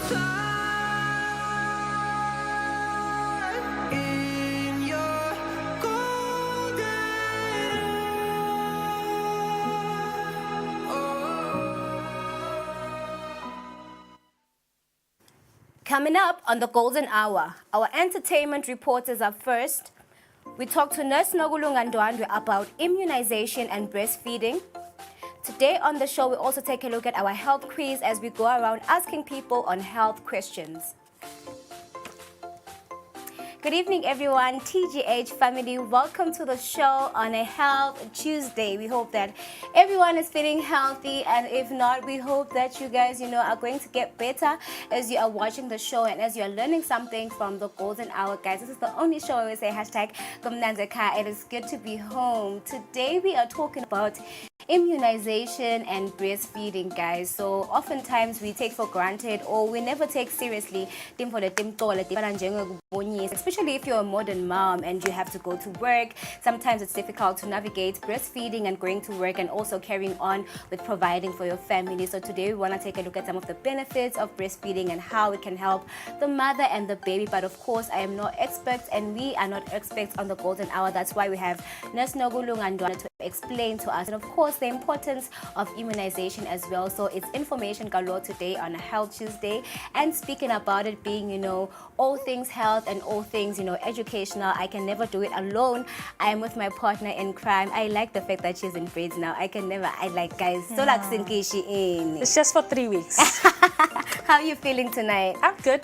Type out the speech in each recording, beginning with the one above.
Coming up on the Golden Hour, our entertainment reporters are first. We talk to Nurse Nogulungandwandwe about immunization and breastfeeding. Today on the show, we also take a look at our health quiz as we go around asking people on health questions. Good evening, everyone. TGH family, welcome to the show on a Health Tuesday. We hope that everyone is feeling healthy, and if not, we hope that you guys, are going to get better as you are watching the show and as you are learning something from the Golden Hour, guys. This is the only show where we say hashtag Kumnanzeka. It is good to be home. Today we are talking about immunization and breastfeeding, guys. So oftentimes we take for granted or we never take seriously, especially if you're a modern mom and you have to go to work. Sometimes it's difficult to navigate breastfeeding and going to work and also carrying on with providing for your family. So today we want to take a look at some of the benefits of breastfeeding and how it can help the mother and the baby. But of course, I am not experts and we are not experts on the Golden Hour. That's why we have Nurse Nogulungandwandwe to explain to us, and of course the importance of immunization as well. So it's information galore today on a Health Tuesday, and speaking about it being all things health and all things educational, I can never do it alone. I am with my partner in crime. I like the fact that she's in braids now. I like guys. So like Sinkishi in. It's just for 3 weeks. How are you feeling tonight? I'm good.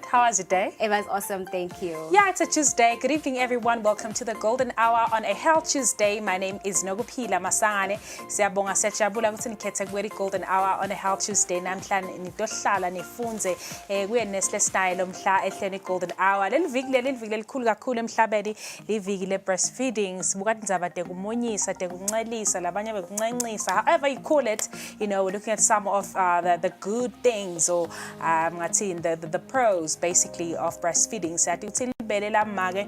How was your day? It was awesome, thank you. Yeah, it's a Tuesday. Good evening, everyone. Welcome to the Golden Hour on a Health Tuesday. My name is Noguphila Masangane. Siyabonga siyajabula ukuthi nikhethe kweli Golden Hour on a Health Tuesday. Namhlanje nitohlala nifunze kuye Nestle Style omhla ehleni Golden Hour. Leli viki elikhulu kakhulu emhlabeni, liviki le breastfeeding. Sibuka indzaba tekumunyisa, tekuncelisa, labanye bekuncencisa. However you call it, we're looking at some of the good things or the pros basically of breastfeeding. So ibele lamake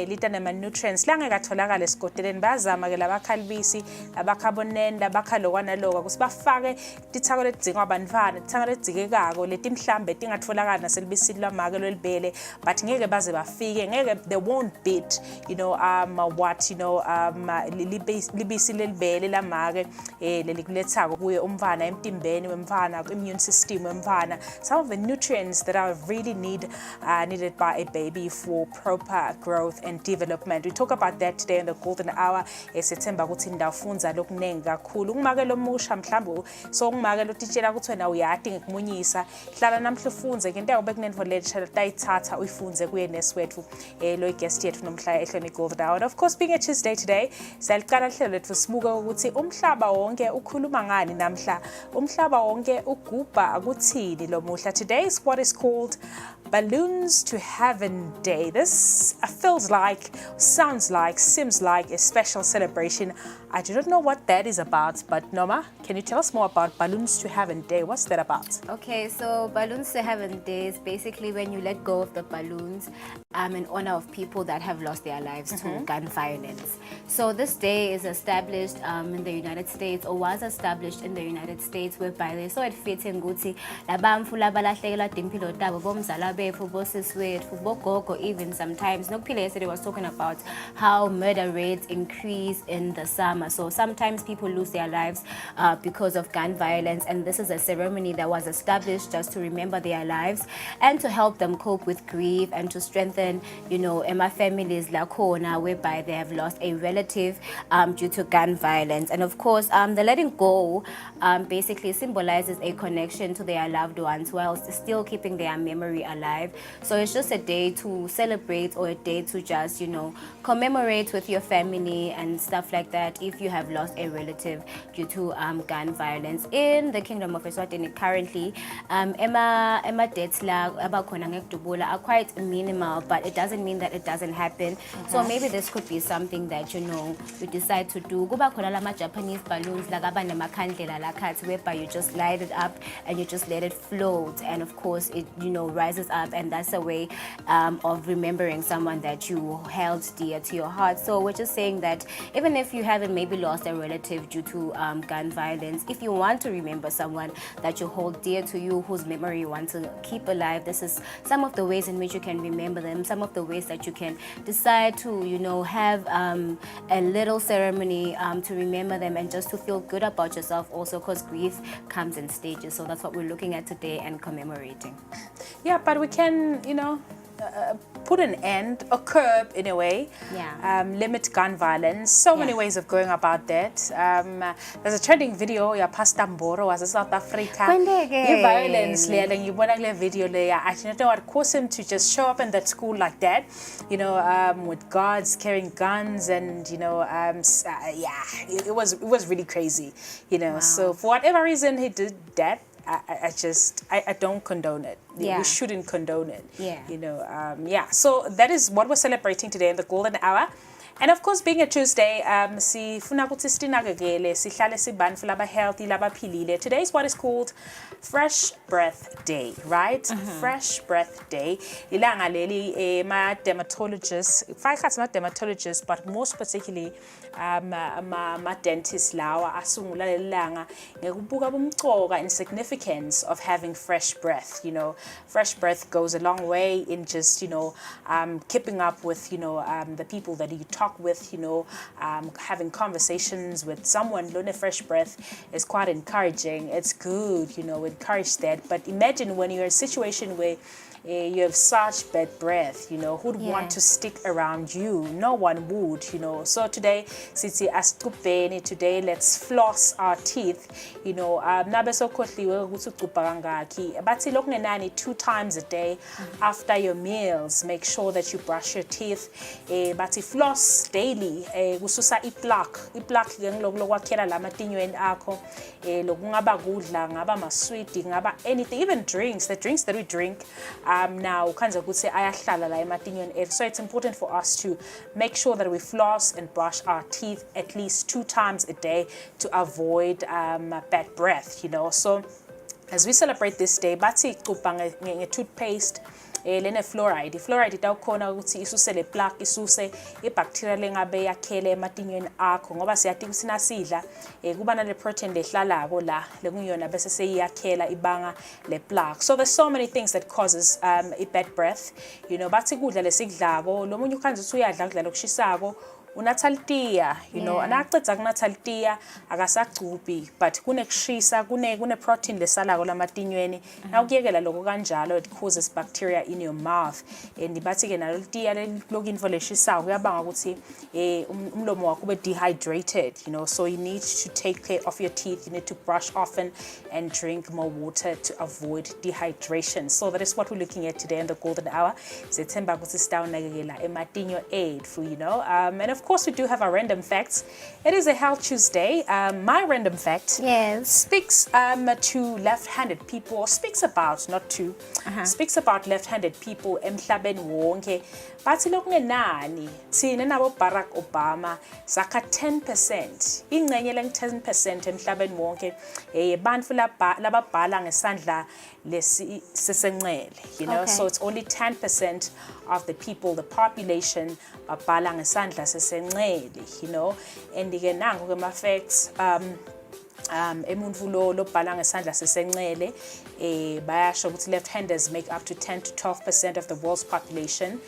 litana nutrients langekatholakala esikoteleni bazama ke labakhalibisi abakhabonene labakhalokwana lokho kusibafake tithako ledzingwa abantwana tithako ledzikekako leti mhlambe tingatholakala naselibisini lamake lolibele, but ngeke baze bafike, ngeke they won't beat libisi lelibele lamake lelikulethako kuye umfana emtimbeni wemfana, immune system wemfana, some of the nutrients that are really needed by a baby for proper growth and development. We talk about that today in the Golden Hour. Esethemba ukuthi ndafunza lokunengi kakhulu kumake lomusha mhlambo so kumake lotitshela ukuthi wena uyadinga ukumunyisa hlala namhla ufunze into yakubekunevo lecture tayithatha uyifunze kuye neswethu lo guest yethu nomhla ehlweni Golden Hour. And of course, being a Tuesday today, siyaliqala hlelo lethu sibuka ukuthi umhlaba wonke ukhuluma ngani namhla, umhlaba wonke ugubha akuthini lo muhla. Today is what is called Balloons to Heaven Day. This feels like, sounds like, seems like a special celebration. I do not know what that is about, but Noma, can you tell us more about Balloons to Heaven Day? What's that about? Okay, so Balloons to Heaven Day is basically when you let go of the balloons in honor of people that have lost their lives to gun violence. So this day is established in the United States, or was established in the United States, whereby they saw it fitting ukuthi labamfu labalahlekelwa impilo tabo bomzala bethu bosiswethu bogogo even sometimes. Nokuphila yesterday was talking about how murder rates increase in the summer. So sometimes people lose their lives because of gun violence, and this is a ceremony that was established just to remember their lives and to help them cope with grief and to strengthen, Emma families lakhona whereby they have lost a relative due to gun violence. And of course, the letting go basically symbolizes a connection to their loved ones whilst still keeping their memory alive. So it's just a day to celebrate or a day to just, commemorate with your family and stuff like that if you have lost a relative due to gun violence. In the Kingdom of Eswatini currently, Emma deaths are quite minimal, but it doesn't mean that it doesn't happen. So maybe this could be something that you decide to do. Kuba khona lama Japanese balloons like abanemakhandlela lakhathi whereby you just light it up and you just let it float, and of course it rises up, and that's a way of remembering someone that you held dear to your heart. So we're just saying that even if you haven't maybe lost a relative due to gun violence, if you want to remember someone that you hold dear to you, whose memory you want to keep alive, this is some of the ways in which you can remember them, some of the ways that you can decide to, you know, have a little ceremony to remember them and just to feel good about yourself also, because grief comes in stages. So that's what we're looking at today and commemorating. Yeah, but we can, you know, put an end, a curb in a way, limit gun violence. So many ways of going about that. There's a trending video, ya Pastor Mboro was in South Africa. Violence, you video I don't know what caused him to just show up in that school like that, you know, with guards carrying guns, and you know, it was really crazy, you know. So for whatever reason he did that, I don't condone it. We shouldn't condone it. You know, so that is what we're celebrating today in the golden hour. And of course, being a Tuesday, sifuna ukuthi sinakekele, sihlale sibandfu laba healthy, laba philile. Today is what is called Fresh Breath Day, right? Fresh Breath Day. Ilanga leli ma dermatologists, ma dermatologists, but most particularly ma dentists lawa asungula lelanga ngekubuka bumcoka and significance of having fresh breath. You know, fresh breath goes a long way in just, you know, keeping up with, you know, the people that you talk with, you know, having conversations with someone. Learn a fresh breath is quite encouraging. It's good, you know, encourage that. But imagine when you're in a situation where you have such bad breath, you know, who'd want to stick around you? No one would, you know. So today, today let's floss our teeth, you know. But 2 times a day after your meals, make sure that you brush your teeth. But floss daily, kususa iplaque ngilokwakhela lamatinyweni akho, lokungaba kudla, ngaba masweet, ngaba anything, even drinks, the drinks that we drink. Now, so it's important for us to make sure that we floss and brush our teeth at least 2 times a day to avoid bad breath, you know. So as we celebrate this day, bathi toothpaste lene fluoride itawukhona ukuthi isuse le plaque, isuse ibacteria lengabe yakhele ematinyweni akho, ngoba siyathi sinasidla kuba na le protein lehlalako la lekuyona bese seyiyakhela ibanga le plaque. So there's so many things that causes a bad breath, you know. Bathi kudla lesikudlako lo munye ukhanze usuyadla kudla lokushisako unataltia, you know, anaqedza kunataltia akasagcubi, but kunekushisa, kune protein lesalako lamatinyweni. Now ukuyekela lokho kanjalo, it causes bacteria in your mouth. And bathi ke nalo tiya lokinfo leshisako kuyabanga ukuthi umlomo wakho ube dehydrated, you know. So you need to take care of your teeth, you need to brush often and drink more water to avoid dehydration. So that is what we're looking at today in the golden hour. Sethemba ukuthi sitawunakekela ematinyo ethu, you know. And of course, we do have our random facts. It is a Health Tuesday. My random fact speaks to left-handed people, or speaks about, not to, speaks about left-handed people emhlabeni wonke. Bathi lokungenani thina nabo Barack Obama saka 10%. Ingcenye le 10% emhlabeni wonke bantfu lababhala ngesandla sesenxele, you know. So it's only 10% of the people, the population, babhala ngesandla sesenxele, you know. And ke nango ke ma facts emuntu lo bhala ngesandla sesenxele bayasho ukuthi left-handers make up to 10 to 12% of the world's population.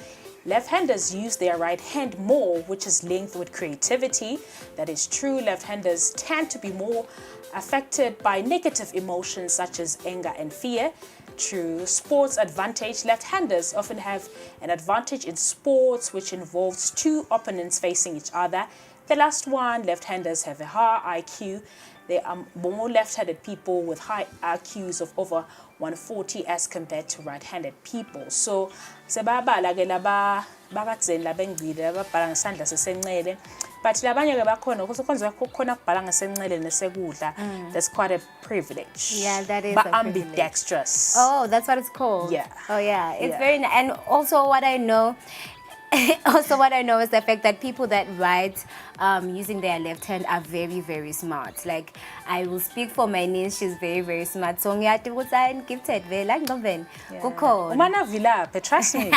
Left-handers use their right hand more, which is linked with creativity. That is true. Left-handers tend to be more affected by negative emotions such as anger and fear. True. Sports advantage. Left-handers often have an advantage in sports which involves 2 opponents facing each other. The last one, left-handers have a high IQ. There are more left-handed people with high IQs of over 140 as compared to right-handed people. So, sebabala ke laba bakadzeni labengcile lababhala ngesandla sesenxele, but labanye ke bakhona kusekhonza khona ukubhala ngesenxele nesekudla. That's quite a privilege. Yeah, that is. But a ambidextrous. Oh, that's what it's called. Yeah. Oh, yeah. It's very nice. And also what I know is the fact that people that write using their left hand are very, very smart. Like, I will speak for my niece, she's very, very smart. So ngiyati ukuthi I'm gifted vela ngomben. Kukhona. Umana vilaphe, trust me.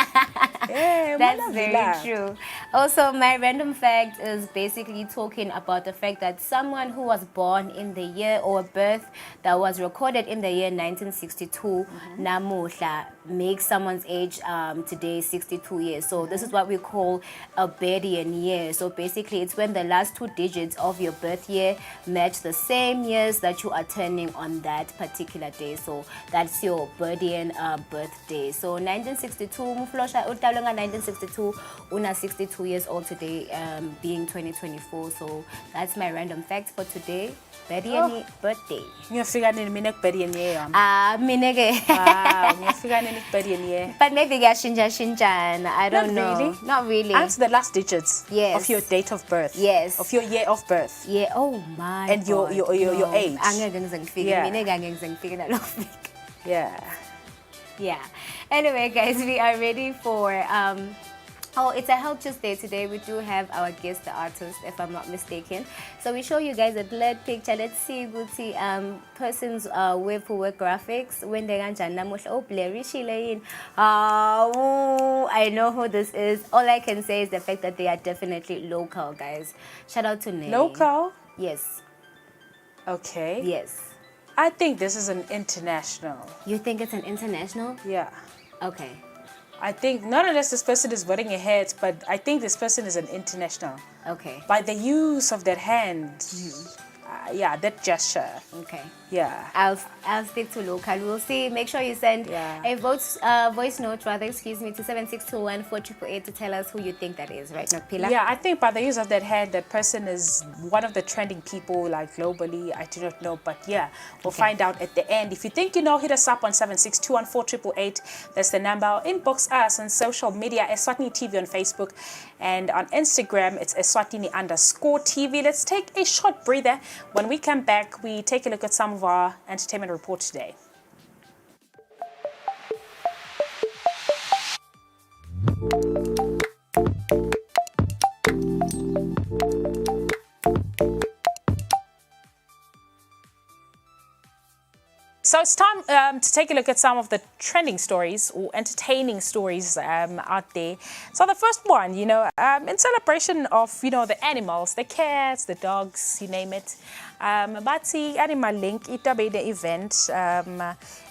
Yeah, That's very true. Also, my random fact is basically talking about the fact that someone who was born in the year or birth that was recorded in the year 1962, namuhla, makes someone's age today 62 years. So this is what we call a birthdian year. So basically, it's when the last two digits of your birth year match the same years that you are turning on that particular day. So that's your birthdian birthday. So 1962, Muflosha utalonga 1962, una 62 years old today, being 2024. So that's my random fact for today. Birthdian birthday. Ngiyafika nini mina kubirthday year yami? Mina ke. Wow, ngiyafika nini kubirthday year? But maybe shinja. I don't know. Really? Not really. Answer the last digits of your date of birth. Yes. Of your year of birth. Yeah. Oh my. And your age. Yeah. Yeah. Anyway, guys, we are ready for oh, it's a Health Tuesday today. We do have our guest, the artist, if I'm not mistaken. So we show you guys a blurred picture. Let's see, we'll see persons with who work graphics when they oh, blurry Shilain. I know who this is. All I can say is the fact that they are definitely local, guys. Shout out to Nay. Local? Yes. Okay. Yes. I think this is an international. You think it's an international? Yeah. Okay. I think not unless this person is wearing a hat, but I think this person is an international. Okay. By the use of that hand, yeah, that gesture. Okay. Yeah. I'll stick to local. We'll see. Make sure you send a voice note, rather, excuse me, to 7621-4888 to tell us who you think that is, right, Nokpila? Yeah, I think by the use of that hand, that person is one of the trending people, like globally. I do not know, but yeah, we'll find out at the end. If you think you know, hit us up on 7621-4888. That's the number. Inbox us on social media, Eswatini TV on Facebook, and on Instagram, it's Eswatini_TV. Let's take a short breather. When we come back, we take a look at some of our entertainment report today. So it's time to take a look at some of the trending stories or entertaining stories out there. So the first one, in celebration of, the animals, the cats, the dogs, you name it. But see, Animal Link, itabe the event,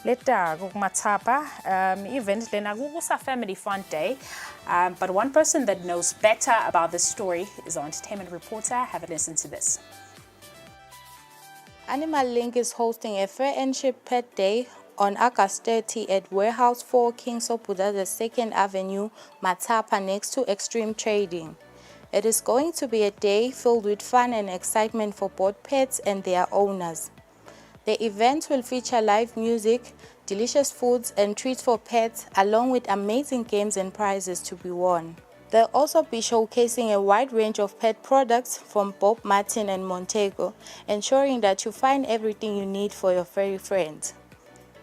leta gumatapa, event, lena gugusa family fun day. But one person that knows better about this story is our entertainment reporter. Have a listen to this. Animal Link is hosting a Friendship Pet Day on August 30 at Warehouse 4 King Sopuda, the 2nd Avenue, Matapa, next to Extreme Trading. It is going to be a day filled with fun and excitement for both pets and their owners. The event will feature live music, delicious foods and treats for pets, along with amazing games and prizes to be won. They'll also be showcasing a wide range of pet products from Bob Martin and Montego, ensuring that you find everything you need for your furry friends.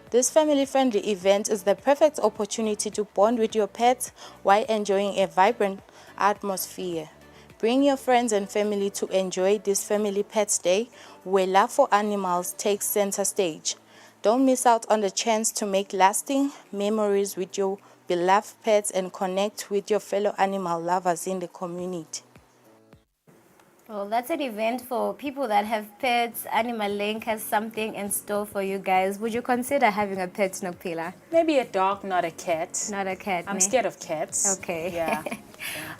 This family-friendly event is the perfect opportunity to bond with your pets while enjoying a vibrant atmosphere. Bring your friends and family to enjoy this Family Pets Day, where love for animals takes center stage. Don't miss out on the chance to make lasting memories with your beloved pets and connect with your fellow animal lovers in the community. Well, that's an event for people that have pets. Animal Link has something in store for you guys. Would you consider having a pet, Nokpila? Maybe a dog, not a cat. Not a cat. I'm scared of cats. Okay. Yeah.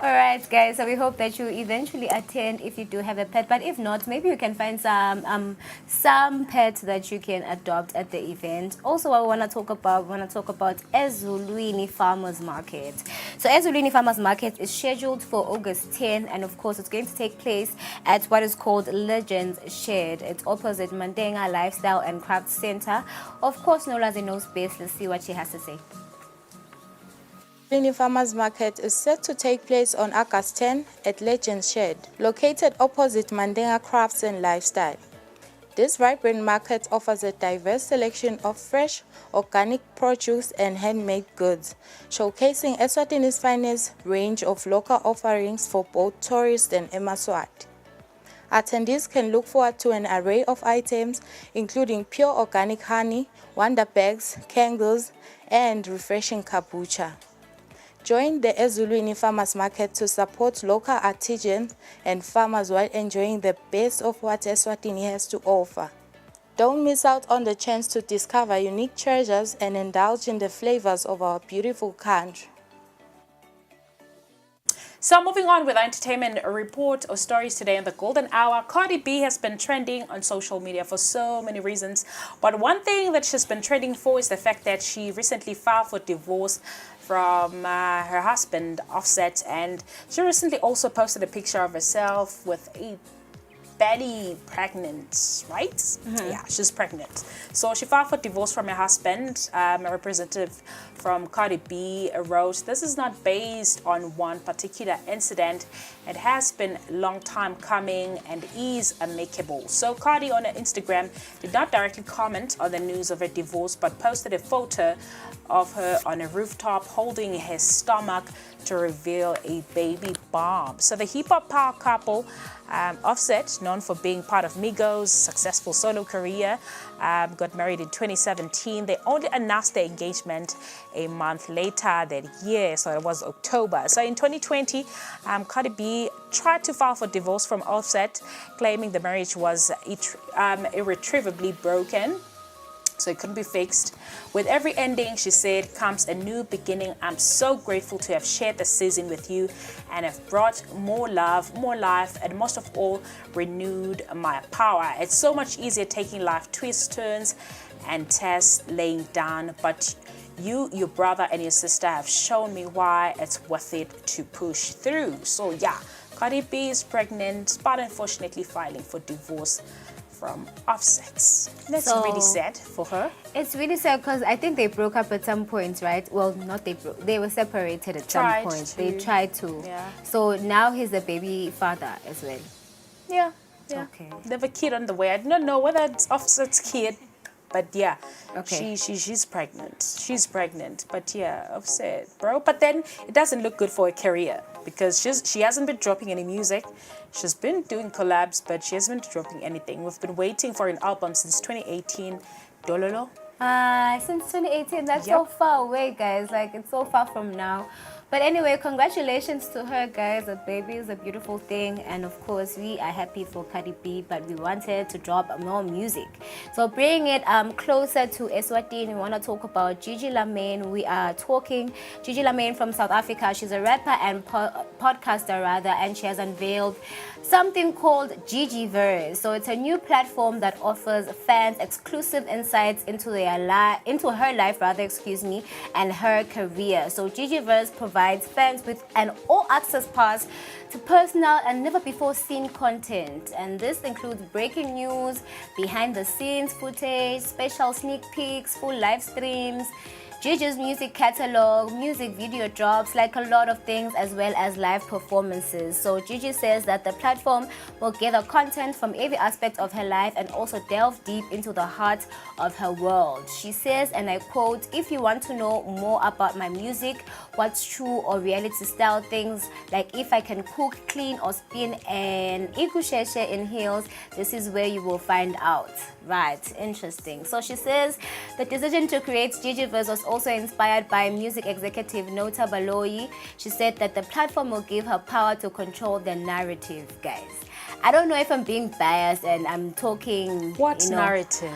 All right, guys. So we hope that you eventually attend if you do have a pet. But if not, maybe you can find some pets that you can adopt at the event. Also, what we want to talk about Eswatini Farmers Market. So Eswatini Farmers Market is scheduled for August 10th, and of course, it's going to take place at what is called Legends Shed. It's opposite Mandenga Lifestyle and Craft Center. Of course, Nolazi knows best. Let's see what she has to say. Eswatini Farmers Market is set to take place on August 10 at Legends Shed, located opposite Mandenga Crafts and Lifestyle. This vibrant market offers a diverse selection of fresh, organic produce and handmade goods, showcasing Eswatini's finest range of local offerings for both tourists and Emaswati. Attendees can look forward to an array of items, including pure organic honey, wonder bags, candles, and refreshing kombucha. Join the Eswatini Farmers Market to support local artisans and farmers while enjoying the best of what Eswatini has to offer. Don't miss out on the chance to discover unique treasures and indulge in the flavors of our beautiful country. So moving on with our entertainment report or stories today in the Golden Hour, Cardi B has been trending on social media for so many reasons. But one thing that she's been trending for is the fact that she recently filed for divorce from her husband, Offset. And she recently also posted a picture of herself with a barely pregnant, right? Yeah, she's pregnant. So she filed for divorce from her husband. A representative from Cardi B wrote, "This is not based on one particular incident. It has been a long time coming and is amicable." So Cardi on her Instagram did not directly comment on the news of her divorce, but posted a photo of her on a rooftop holding her stomach to reveal a baby bump. So the hip-hop power couple, Offset, known for being part of Migos' successful solo career, got married in 2017. They only announced their engagement a month later that year, so it was October. So in 2020, Cardi B tried to file for divorce from Offset, claiming the marriage was irretrievably broken, so it couldn't be fixed. "With every ending," she said, "comes a new beginning. I'm so grateful to have shared the season with you and have brought more love, more life, and most of all, renewed my power. It's so much easier taking life twists, turns, and tests laying down, but you, your brother, and your sister have shown me why it's worth it to push through." So yeah, Cardi B is pregnant, but unfortunately filing for divorce from Offset. That's really sad for her. It's really sad because I think they broke up at some point, right? Well, not they broke. They were separated at some point. They tried to. Yeah. So now he's the baby father as well. Yeah. Okay. They have a kid on the way. I don't know whether it's Offset's kid, but yeah. Okay. She's pregnant. She's pregnant. But yeah, Offset, bro. But then it doesn't look good for her career because she hasn't been dropping any music. She's been doing collabs, but she hasn't been dropping anything. We've been waiting for an album since 2018. Dololo. Since 2018, that's Yep. so far away, guys. Like, it's so far from now. But anyway, congratulations to her, guys. A baby is a beautiful thing. And of course, we are happy for Cardi B, but we wanted to drop more music. So bringing it closer to Eswatini, we want to talk about Gigi Lamayne. We are talking Gigi Lamayne from South Africa. She's a rapper and podcaster, rather, and she has unveiled something called Gigiverse. So it's a new platform that offers fans exclusive insights into her life, and her career. So Gigiverse provides fans with an all-access pass to personal and never-before-seen content. And this includes breaking news, behind-the-scenes footage, special sneak peeks, full live streams, Gigi's music catalog, music video drops, like a lot of things, as well as live performances. So Gigi says that the platform will gather content from every aspect of her life and also delve deep into the heart of her world. She says, and I quote, "If you want to know more about my music, what's true or reality style things, like if I can cook, clean or spin an ikusheshe in heels, this is where you will find out." Right, interesting. So she says the decision to create Gigiverse was also inspired by music executive Nota Baloyi. She said that the platform will give her power to control the narrative, guys. I don't know if I'm being biased and I'm talking... What narrative?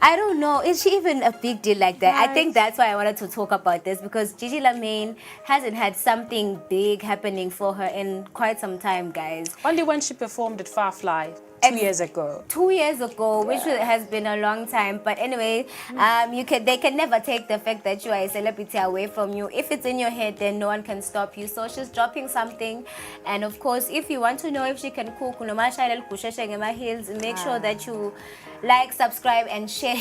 I don't know. Is she even a big deal like that? I think that's why I wanted to talk about this, because Gigi Lamayne hasn't had something big happening for her in quite some time, guys. Only when she performed at Firefly 2 years ago. 2 years ago, which has been a long time. But anyway, they can never take the fact that you are a celebrity away from you. If it's in your head, then no one can stop you. So she's dropping something. And of course, if you want to know if she can cook, make sure that you like, subscribe, and share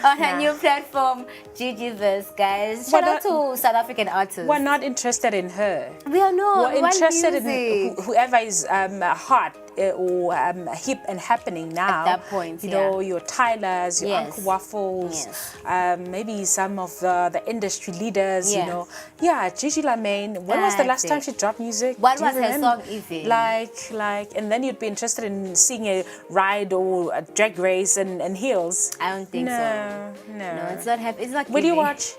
on her new platform, Gigiverse, guys. Shout out to South African artists. We're not interested in her. We are not. We're interested in whoever is hot or hip and happening now. At that point, you know, your Tylers, your Uncle Waffles, maybe some of the industry leaders, you know. Yeah, Gigi Lamayne. When was the last time she dropped music? What was her song even? Like, and then you'd be interested in seeing a ride or a drag race and heels. I don't think so. No, it's not happening. It's not. Will you watch?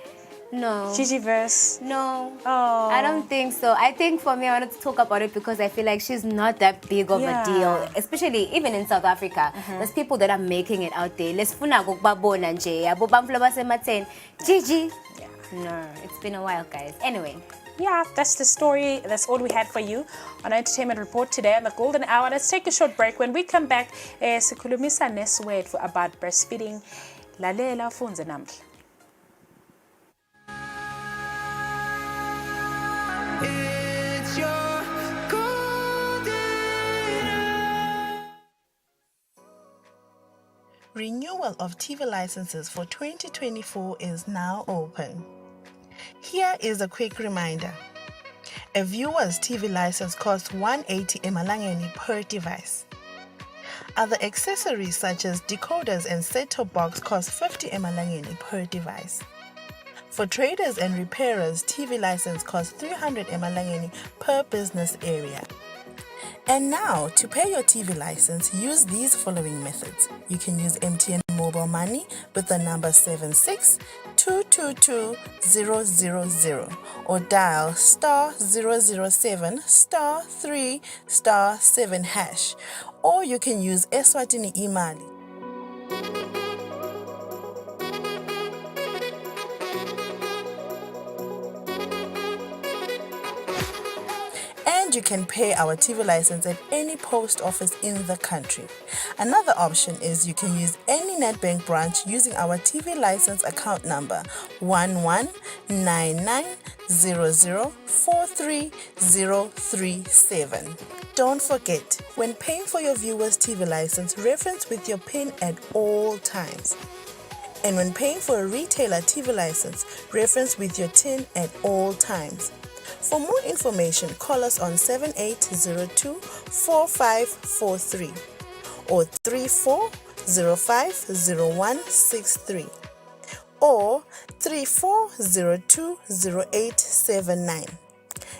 No. Gigi verse? No. Oh. I don't think so. I think for me, I wanted to talk about it because I feel like she's not that big of a deal, especially even in South Africa. There's people that are making it out there. Let's funa ukubabona nje. Abo bamfula basematheni. Gigi. No, it's been a while, guys. Anyway. Yeah, that's the story. That's all we had for you on our Entertainment Report today on the Golden Hour. Let's take a short break. When we come back, sikhulumisa neswethu about breastfeeding. Lalela ufunze namhla. It's your golden hour. Renewal of TV licenses for 2024 is now open. Here is a quick reminder. A viewer's TV license costs 180 emalangeni per device. Other accessories such as decoders and set-top box cost 50 emalangeni per device. For traders and repairers, TV license costs 300 emalangeni per business area. And now, to pay your TV license, use these following methods. You can use MTN Mobile Money with the number 76222000 or dial *007 *3 *7 hash. Or you can use Eswatini Imali. And you can pay our TV license at any post office in the country. Another option is you can use any Nedbank branch using our TV license account number 119900430037. Don't forget, when paying for your viewer's TV license, reference with your PIN at all times. And when paying for a retailer TV license, reference with your TIN at all times. For more information, call us on 7802-4543 or 34050163 or 34020879.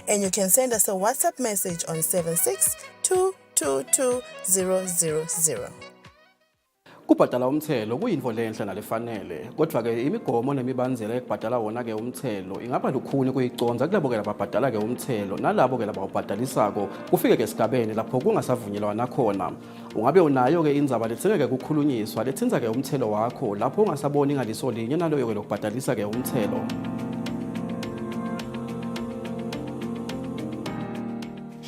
And you can send us a WhatsApp message on 762222000. Ukubhadala umthelo kuyinto lenhle nalefanele kodwa ke imigomo nemibanzela ekubhadala wona ke umthelo ingaba lukhuni kuyiconza kulabo ke lababhadala ke umthelo nalabo ke labawubhadalisako kufike ke esigabeni lapho kungasavunyelwana khona. Ungabe unayo ke indzaba lethengeke kukhulunyiswa lethinza ke umthelo wakho lapho ungasaboni ngaliso linye naloyo ke lokubhadalisa ke umthelo.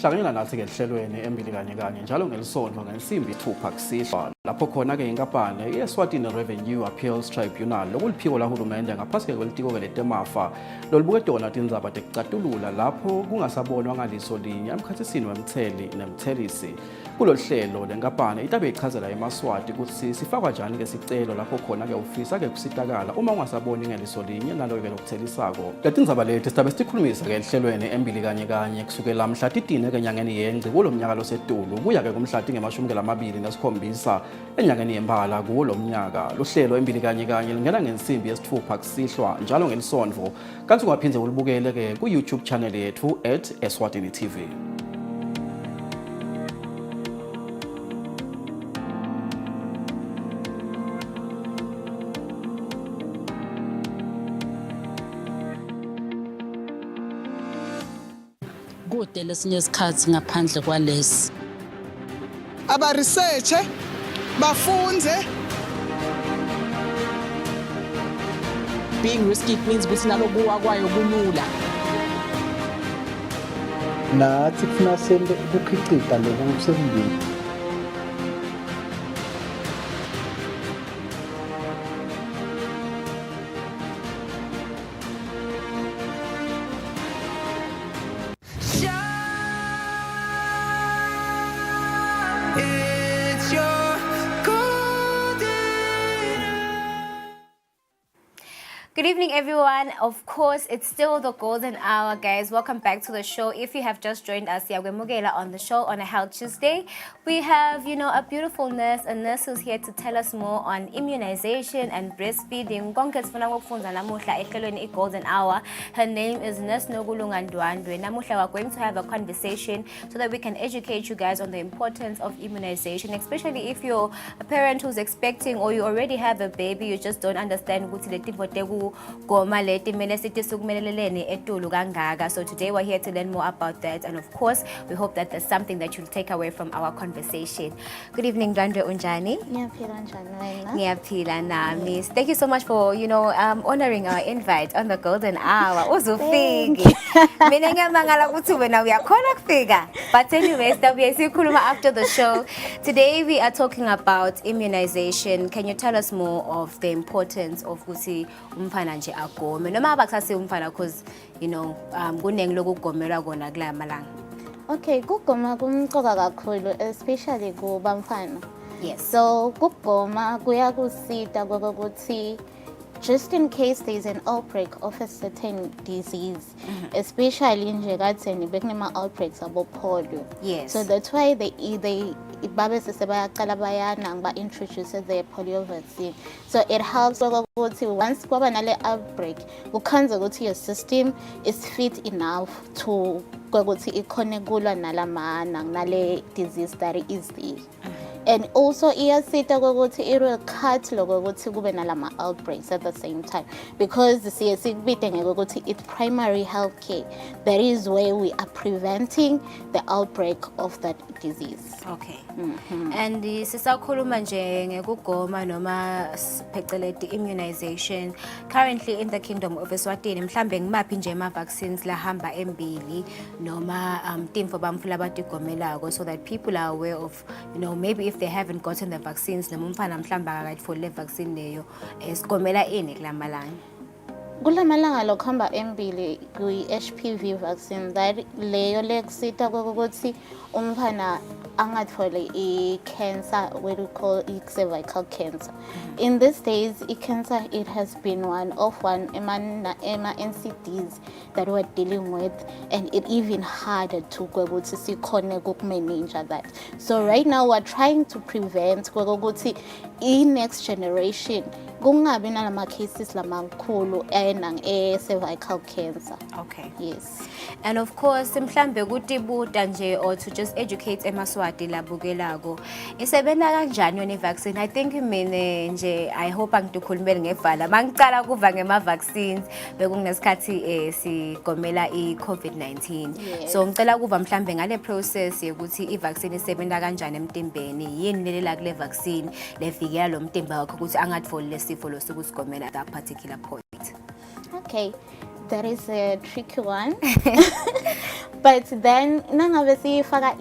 Hlanganyela nathi ke lihlelweni embili kanye njalo ngelisonto ngensimbi 6 kusihlwa lapho khona ke inkampani iEswatini Revenue Appeals Tribunal lokuliphiko lahulumende ngaphasi kwelitiko ke letemafa lolubuke dona tindzaba tekucatulula lapho kungasabonwa ngaliso linye emkhathisini wemtheli nemthelisi. Kulolu hlelo lenkampani itabe ichazela eMaswati ukuthi sifakwa njani ke sicelo lapho khona ke ufisa ke kusitakala uma ungasaboni ngeliso linye naloyo ke lokuthelisako. Letindzaba lethu sitabe sikhulumisa ke lihlelweni embili kanye kusukela mhla 13 enyangeni yengci kulomnyaka losetulu kuya ke kumhla tinge-27 enyangeni yembala kulo mnyaka. Lohlelo embili kanye lingena ngensimbi yesi-6 kusihlwa njalo ngelisonto kanti ungaphinde ulibukele ke ku-YouTube channel yethu @Eswatini TV. Kude lesinye isikhathi ngaphandle kwalesi abaresearche bafunze. being risky means ukuthi nalokuwa kwayo kulula nathi kufuna sente ukukhicita lokhu sekungeni. It's your golden. Good evening, everyone. Of course, it's still the golden hour, guys. Welcome back to the show. If you have just joined us, Mugela on the show on a Health Tuesday. We have, a beautiful nurse, a nurse who's here to tell us more on immunization and breastfeeding. Golden hour. Her name is Nurse Nogulungandwandwe. Namuhla, we're going to have a conversation so that we can educate you guys on the importance of immunization, especially if you're a parent who's expecting or you already have a baby, you just don't understand goma leti mele sithi sukumeleleleni etulu kangaka. So today we're here to learn more about that, and of course we hope that there's something that you'll take away from our conversation. Good evening, Ndwandwe unjani? Ngiyaphila njani wena? Ngiyaphila nami. Thank you so much for honoring our invite on the golden hour. Uzufiki. Mina ngiyamangala ukuthi wena uyakhona kufika. But anyways, siyabuye sikhuluma after the show. Today we are talking about immunization. Can you tell us more of the importance of ukuthi umfana nje agome? Noma abakusasi umfana because kunengi lokugomelwa kona kula malanga. Okay, kugoma kumqoka kakhulu, especially kubamfana. Yes. So kugoma kuyakusita kokuthi just in case there's an outbreak of a certain disease, especially nje katheni bekunema outbreaks abo polio. Yes. So that's why they babe sesebayaqala bayana ba introduce the polio vaccine. So it helps ukuthi once kwaba nale outbreak, ukhanza ukuthi your system is fit enough to ukuthi ikhone kulwa nale disease that is there. And also iyasita ukuthi it will cut lokho ukuthi kube nalama outbreaks at the same time, because siye sikubide ngokuthi it's primary health care. That is where we are preventing the outbreak of that disease. Okay. And sisakhuluma nje ngekugoma noma phecelezi immunization. Currently in the kingdom of Eswatini mhlambe ngimaphi nje ama vaccines la hamba embili noma timfo bamfula batigomelako, so that people are aware of maybe if they haven't gotten the vaccines noma umfana mhlamba akayitholile vaccine leyo sigomela ini kula malanga. Kulamalanga lokuhamba embili kwi-HPV vaccine, that leyo lekusita kokuthi umfana angatholi i-cancer, what we call cervical cancer. In these days, cancer, it has been one NCDs that we're dealing with, and it even harder to manage that. So right now we're trying to prevent in next generation kungabi nalama cases lamakhulu cervical cancer. Okay. Yes. And of course mhlambe kutibuta nje or to just educate emaswati labukelako isebenza kanjani yona vaccine. I think mina nje I hope angitukhulumele ngevala mangicala kuva ngema vaccines bekungesikhathi sigomela iCovid-19. So ngicela kuva mhlambe ngale process yokuthi ivaccine isebenza kanjani emtimbeni, yini lelela kule vaccine levikela lo mtimba wakho ukuthi angatholi lesifo losukusigomela at that particular point. Okay, that is a tricky one. But then nangabe siyifaka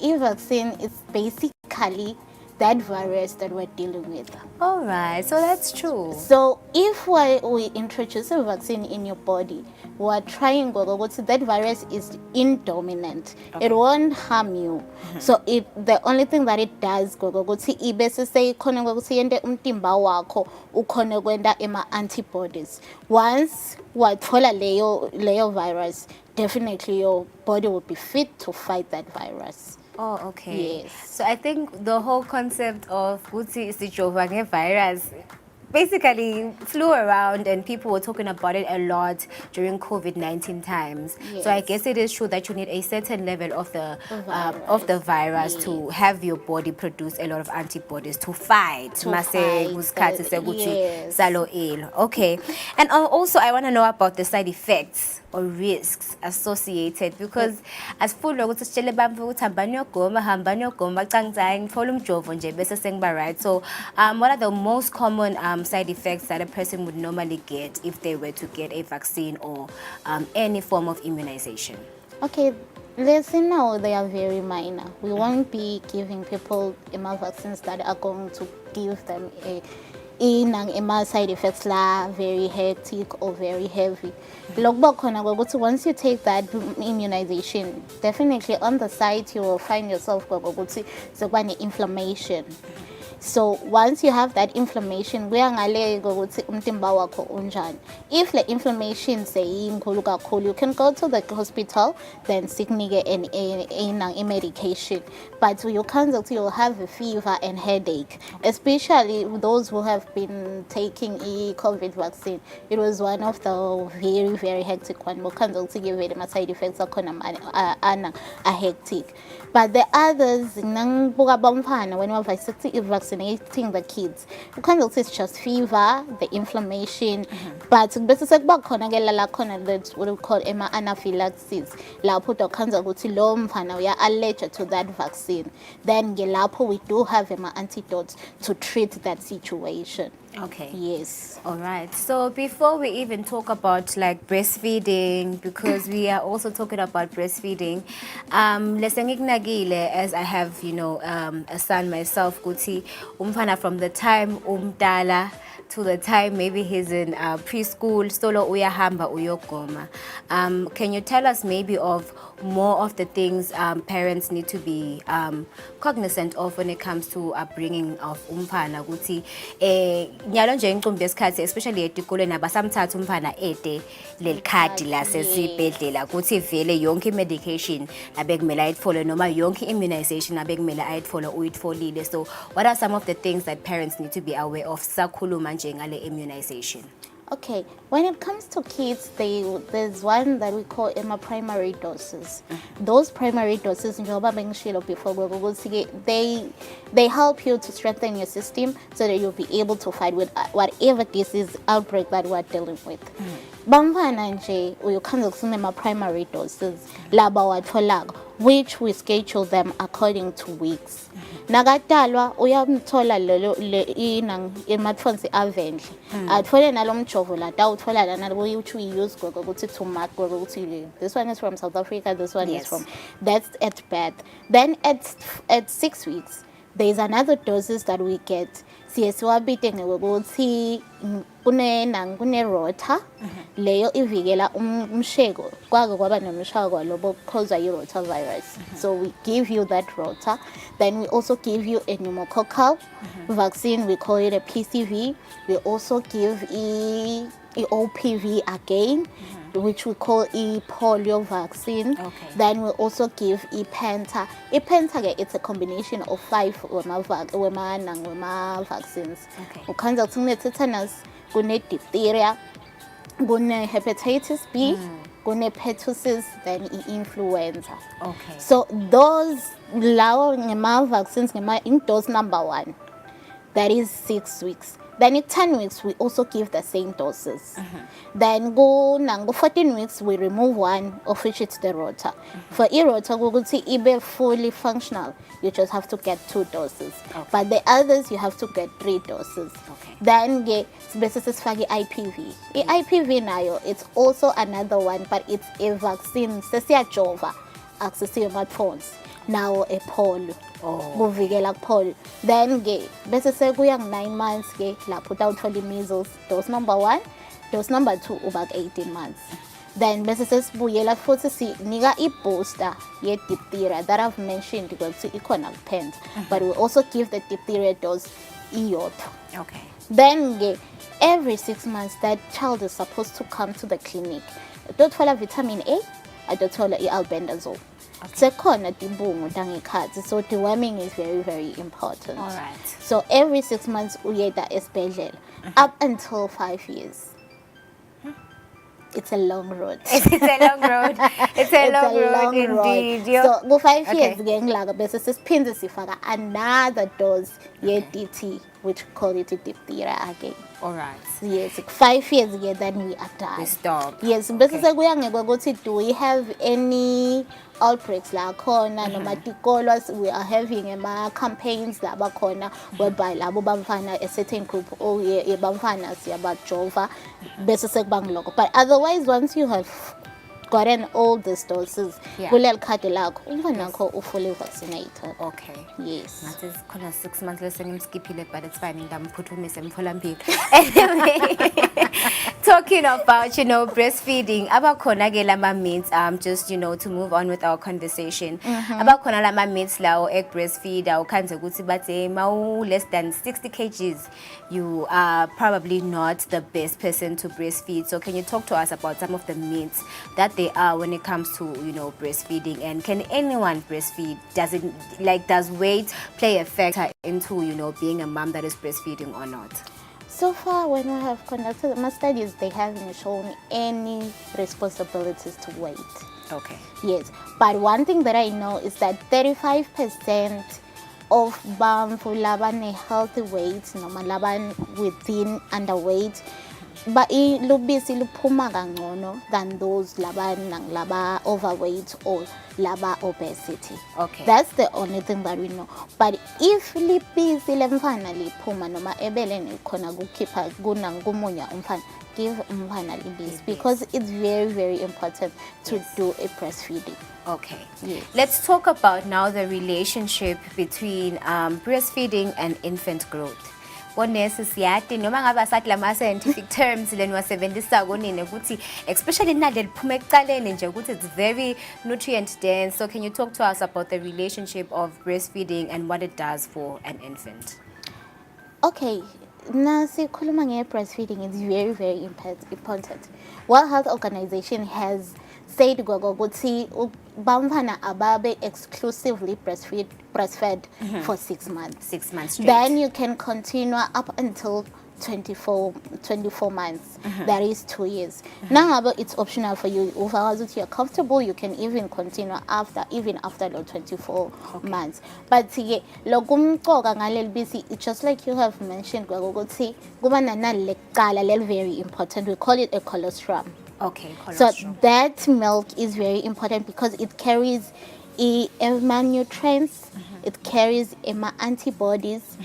i-vaccine is basically that virus that we're dealing with. All right, so that's true. So if we introduce a vaccine in your body, we're trying that virus is indominant. Okay. It won't harm you. So the only thing that it does ibese say khona ukuthi yende umtimba wakho ukhona kwenda antibodies. Once wathola leyo virus, definitely your body will be fit to fight that virus. Oh, okay. Yes. So I think the whole concept of Guti Isijova virus basically flew around and people were talking about it a lot during COVID-19 times. Yes. So I guess it is true that you need a certain level of the virus yes. to have your body produce a lot of antibodies to fight. Yes. Okay. And also I want to know about the side effects or risks associated, because as full ukuthi sitshele bamfu ukuthi hambani yogoma cangcanga ngithola umjovo nje bese sengiba right. So what are the most common side effects that a person would normally get if they were to get a vaccine or any form of immunization? Okay, listen now, they are very minor. We won't be giving people vaccines that are going to give them side effects la very hectic or very heavy. Once you take that immunization, definitely on the side you will find yourself inflammation. So once you have that inflammation, if the inflammation you can go to the hospital, then seek a medication. But you will have a fever and headache, especially those who have been taking COVID vaccine. It was one of the very, very hectic one. To give it side effects are hectic. But the others, when you have vaccine vaccinating the kids. It's just fever, the inflammation, but bese sekuba khona ke la khona that what we call anaphylaxis. Lapho dokhanza ukuthi lo mfana uya allergic to that vaccine. Then ke lapho we do have antidotes to treat that situation. Okay. Yes. All right. So before we even talk about like breastfeeding, because we are also talking about breastfeeding, lesengikunakile, as I have, a son myself, Guti, umfana from the time umdala to the time maybe he's in preschool, solo uyahamba uyogoma. Can you tell us maybe of more of the things parents need to be cognizant of when it comes to upbringing of umfana? Guti nyalo nje inqumbi yesikhathi especially etikoleni abasamthatha umfana ede leli khadi lasesibhedlela kuthi vele yonke medication abekumele ayitfole noma yonke immunization abekumele ayitfole uyitfolile. So what are some of the things that parents need to be aware of sakhuluma nje ngale immunization? Okay, when it comes to kids, there's one that we call primary doses. Those primary doses, before they help you to strengthen your system so that you'll be able to fight with whatever disease outbreak that we're dealing with. Bamfana nje uyokhanza kusema primary doses laba watholaka, which we schedule them according to weeks. Nakadalwa uyamthola ematfonsi avendle athole nalomjovo la uthola lana ukuthi use gogo ukuthi to mark gogo ukuthi this one is from South Africa, this one is from, that's at birth. Then at 6 weeks there is another doses that we get. Siwabite ngokuthi kune rota leyo ivikela umsheko kwake kwaba nomshako lobo caused by virus. So we give you that rota. Then we also give you a pneumococcal vaccine, we call it a PCV. We also give a OPV again, which we call a polio vaccine. Okay. Then we also give penta. Penta, it's a combination of 5 vaccines. Okay. Ukhanza kune tetanus, kune diphtheria, kune hepatitis B, kune pertussis, then influenza. Okay. So those vaccines in dose number 1, that is 6 weeks. Then at 10 weeks, we also give the same doses. Then go 14 weeks, we remove one, of which it's the rota. For e-rota, we will see be fully functional. You just have to get 2 doses. Okay. But the others, you have to get 3 doses. Okay. Then specific IPV. The IPV nayo, it's also another one, but it's a vaccine. Sesia jova, access smartphones. Now a polio. Kuvikela polio. Then bese sekuya 9 months la put out for the measles, dose number 1, dose number 2 about 18 months. Then bese sesibuyela futhi sinika i-booster ye-diphtheria that I've mentioned because ikhona kuphenda, but we also give the diphtheria dose iyodwa. Okay. Then every 6 months that child is supposed to come to the clinic. Adothola vitamin A, adothola i-albendazole. Sekhona tibungu tangekhatsi, so deworming is very, very important. All right. So every 6 months uyeda esibhedlela up until 5 years. It's a long road. It's a long road. It's a long road indeed. So go 5 years ngengilaka bese sesiphinde sifaka another dose ye-DT, which we call it diphtheria again. All right. Yes, 5 years again, then we are done. We stop. Yes, bese sekuya ngekuthi do we have any outbreaks la khona noma tikolwa we are having campaigns la bakhona whereby labo bamfana a certain group bamfana siyabajova bese sekubangiloko. But otherwise, once you have gotten all these doses, kuleli khadi lakho umfana wakho ufully vaccinated. Okay. Yes. Ngathi khona 6 months lesengimskiphile, but it's fine, ndamphuthumise emtholampilo. Anyway, talking about, breastfeeding, abakhona ke lama myths, just, to move on with our conversation. Abakhona lama myths lawo egg breastfeed, awukhanze ukuthi bathi mawu less than 60 kgs, you are probably not the best person to breastfeed. So can you talk to us about some of the myths that they are when it comes to, breastfeeding, and can anyone breastfeed? Does weight play a factor into, being a mom that is breastfeeding or not? So far, when we have conducted my studies, they haven't shown any responsibilities to weight. Okay. Yes, but one thing that I know is that 35% of bamfu labane healthy weight noma laban within underweight but lubisi luphuma kangcono than those laba overweight or laba obesity. Okay. That's the only thing that we know. But if lipisi lemfana liphuma noma ebeleni khona kukhipha kunangumunya umfana, give umfana libisi because it's very, very important to do a breastfeeding. Okay. Yes. Let's talk about now the relationship between breastfeeding and infant growth. Bonesi siyati noma ngabe sathi lama scientific terms leni wasebenzisa konini ukuthi especially nale liphuma ekuqaleni nje ukuthi it's very nutrient dense. So can you talk to us about the relationship of breastfeeding and what it does for an infant? Okay, now sikhuluma nge-breastfeeding is very, very important. World Health Organization has said ukuthi bamfana ababe exclusively breastfed for 6 months. 6 months straight. Then you can continue up until 24 months. That is 2 years. Now it's optional for you. If you're comfortable, you can even continue after the 24 months. But it's just like you have mentioned, very important. We call it a colostrum. Okay, So colostrum. that milk is very important because it carries nutrients, it carries antibodies.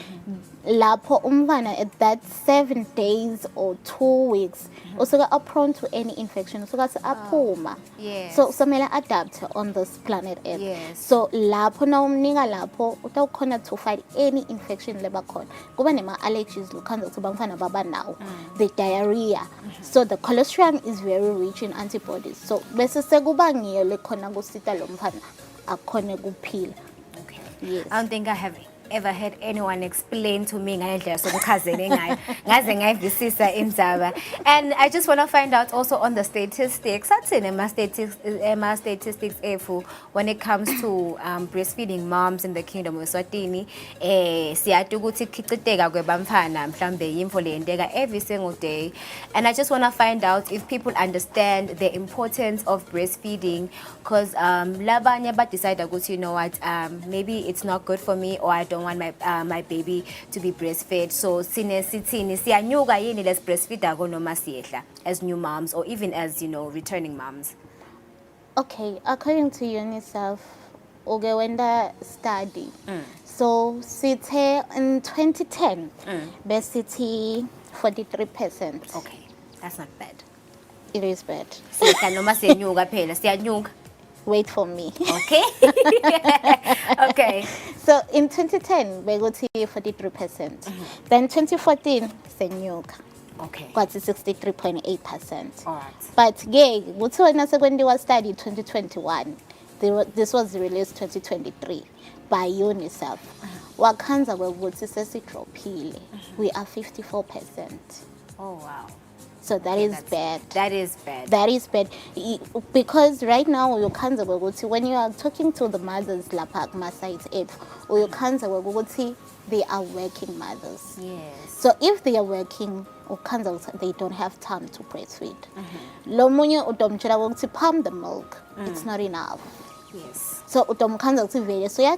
Lapho umfana at that 7 days or 2 weeks usuka are prone to any infection, usuka aphuma. Yes. So samela adapt on this planet Earth. Yes. So lapho na umnika lapho utawukhona to fight any infection leba khona. Kuba nema allergies lokhanza ukuthi bamfana baba nawo. The diarrhea. So the colostrum is very rich in antibodies. So bese sekuba ngiyo lekhona kusita lo mfana akhone kuphila. Okay. Yes. I don't think I have ever heard anyone explain to me ngalendlela sokuchazele ngayo ngaze ngayivisisa indzaba. And I just want to find out also on the statistics statistics when it comes to breastfeeding moms in the kingdom of Eswatini siyati ukuthi khiciteka kwebamfana mhlambe yimfo leyenteka every single day. And I just want to find out if people understand the importance of breastfeeding because labanye ba decide ukuthi you know what maybe it's not good for me or I don't want my baby to be breastfed. So sithini siyanyuka yini les breastfeeder noma siyehla as new moms or even as returning moms? Okay, according to UNICEF, when the study, so sithe in 2010, basically 43%. Okay, that's not bad. It is bad. Siyehla noma siyenyuka phela siyanyuka. Wait for me. Okay. Okay. So in 2010, we got 43%. Then 2014, senyuka. Okay. Got 63.8%. All right. But yeah, when they was studied 2021, this was released 2023 by UNICEF. Wakanza we we are 54%. Oh wow. So that is bad. That is bad. That is bad. Because right now, when you are talking to the mothers, Lapak, Masait, Ed, or they are working mothers. Yes. So if they are working, they don't have time to breastfeed. Lomunye udomchela pump the milk. It's not enough. Yes. So udomkanza very so ya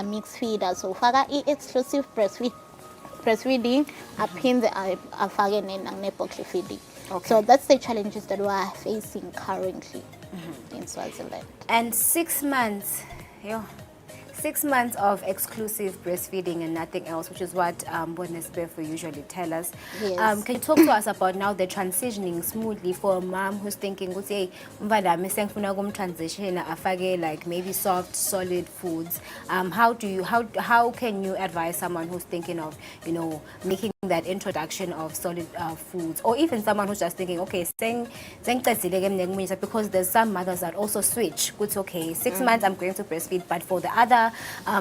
mix feeder. So faga exclusive breastfeeding, afake ne-bottle feeding. Okay. So that's the challenges that we are facing currently in Swaziland. And 6 months, 6 months of exclusive breastfeeding and nothing else, which is what Bonesbefu usually tell us. Yes. Can you talk to us about now the transitioning smoothly for a mom who's thinking, hey, transition afage like maybe soft, solid foods. How can you advise someone who's thinking of making that introduction of solid foods, or even someone who's just thinking, okay, because there's some mothers that also switch. It's okay, 6 months I'm going to breastfeed, but for the other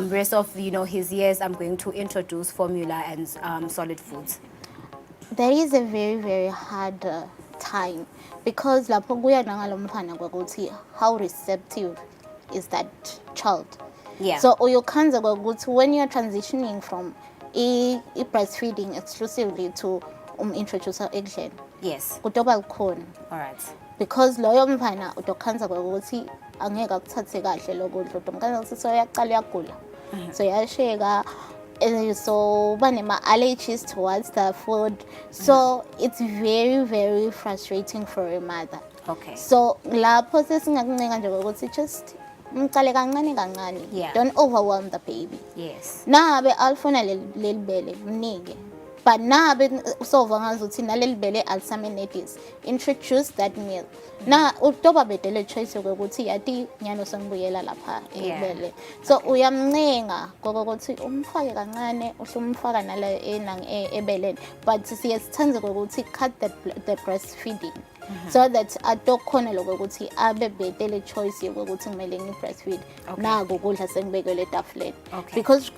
rest of his years I'm going to introduce formula and solid foods. There is a very, very hard time because how receptive is that child? Yeah. So when you are transitioning from breastfeeding exclusively to introduce egg. Yes. All right. Because loyo mfana utokhanza ukuthi angeke akuthathe kahle lokudla utomkhanza ukuthi soyaqala uyagula So yasheka. So banema allergies towards the food, so it's very, very frustrating for a mother. Okay. So lapho sesingakuncenga nje ukuthi just mcale kancane kancane, Yeah. don't overwhelm the baby. Yes. Nabe alifuna leli bele mnike, but nabe usova ngazuthi naleli bele alsaminators, introduce that meal. Na utoba bedele choice ukuthi yati nyano sangibuyela lapha ebele. So uyamncenga ngokuthi umfake kancane usumfaka nala enang ebeleni, but siyasithanda ukuthi cut the breastfeeding. So that adokhona lokuthi abe bedele choice yokuthi kumele ngi-breastfeed nako ukudla sengibekele etafuleni. Because